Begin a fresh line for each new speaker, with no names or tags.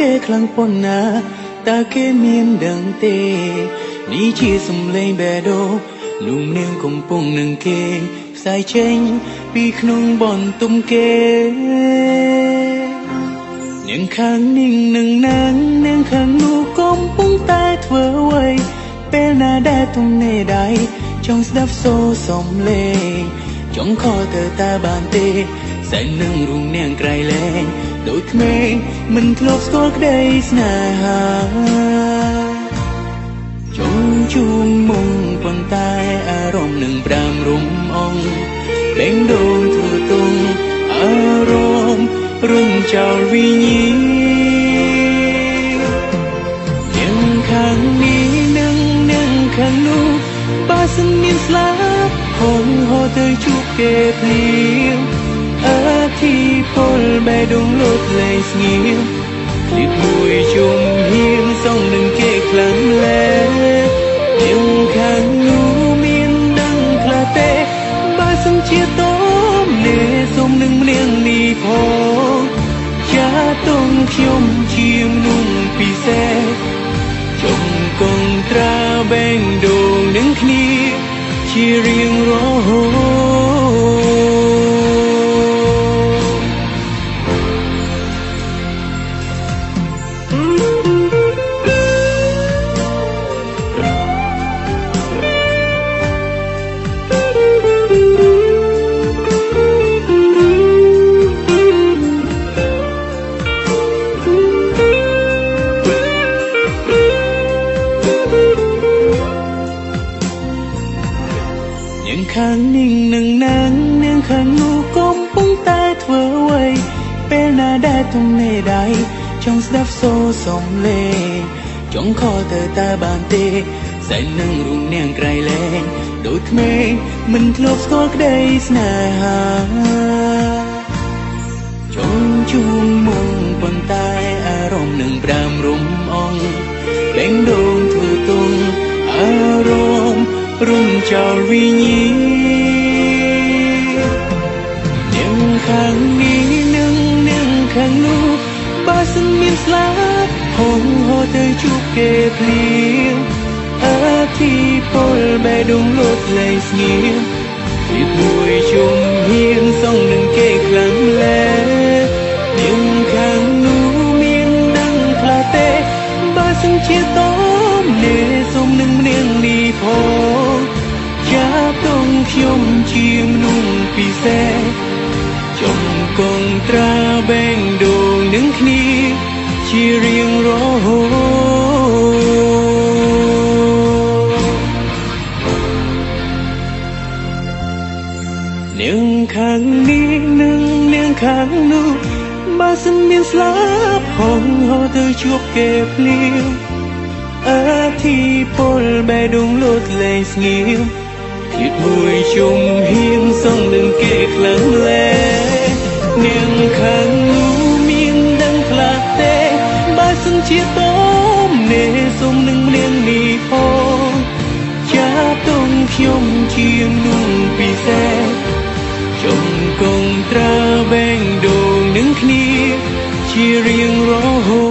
គេខ្លាំងប៉ុណ្ណាតើគេមានដឹងទេនេះជាសំឡេងបេះដូងនោះនាងកំពុងនឹងគេផ្សាយចេញពីក្នុងបន្ទប់គេនាងខាងនេះនឹងនាងខាងនោះកំពុងតែធ្វើអ្វីពេលណាដែលទំនេរដៃចង់ស្ដាប់សូរសំឡេងចង់ខលទៅតែបានទេសែននឹងរូងនាងក្រៃលែងដូចក្មេងមិនធ្លាប់ស្គាល់ក្តីស្នេហាចង់ជួងមុំប៉ុន្តែអារម្មណ៍នឹងប្រាំរុំអងដេញដូនធ្វើទងអារម្មណ៍រំចោលវិញ្ញាណនាងខាងនេះនាងខាងនោះបើសិនមានស្លាប់ហងហោទៅជួបគេភ្លាមអធិពលបេះដូងលត់លែងស្ងៀមគ្លៀតមួយជុំហៀងសងនឹងគេខ្លាំងលែនាងខាងនោះមានដឹងខ្លះទេបើសិនជាតមនេសុំនឹងនាងនេះផងចាទុំខ្ញុំជាមនុស្សពិសេសចុងកងត្រាបេងដូងនឹងគ្នាជារៀងរហូតនាងខាងនេះនឹងនាងខាងនោះកំពុងតែធ្វើអ្វីពេលណាដែលទំនេរដៃចង់ស្ដាប់សូរសំឡេងចង់ខលទៅតែបានទេសែននឹងរូងនាងក្រៃលែងដូចក្មេងមិនធ្លាប់ស្គាល់ក្តីស្នេហាចង់ជួងមុំប៉ុន្តែអារម្មណ៍នឹងប្រាំរុំអងដេញដូនធ្វើទងអារម្មណ៍រំចោលវិញ្ញាណនាងខាងនេះនាងខាងនោះបើសិនមានស្លាប់ហងហោទៅជួបគេភ្លាមអធិពលបេះដូងលត់លែងស្ងៀមគ្លៀតមួយជុំហៀងសងនឹងគេខ្លាំងលែនាងខាងនោះមានដឹងខ្លះទេបើសិនជាតមនេសុំនឹងនាងនេះផងចាទុំខ្ញុំជាមនុស្សពិសេសចុងកងត្រាបេងដូងនឹងគ្នាជារៀងរហូតនាងខាងនេះនាងខាងនោះបើសិនមានស្លាប់ហងហោទៅជួបគេភ្លាមអធិពលបេះដូងលត់លែងស្ងៀមគ្លៀតមួយជុំហៀងសងនឹងគេខ្លាំងលែនាងខាងនោះមានដឹងខ្លះទេបើសិនជាតមនេសុំនឹងនាងនេះផងចាទុំខ្ញុំជាមនុស្សពិសេសចុងកងត្រាបេងដូងនឹងគ្នាជារៀងរហូត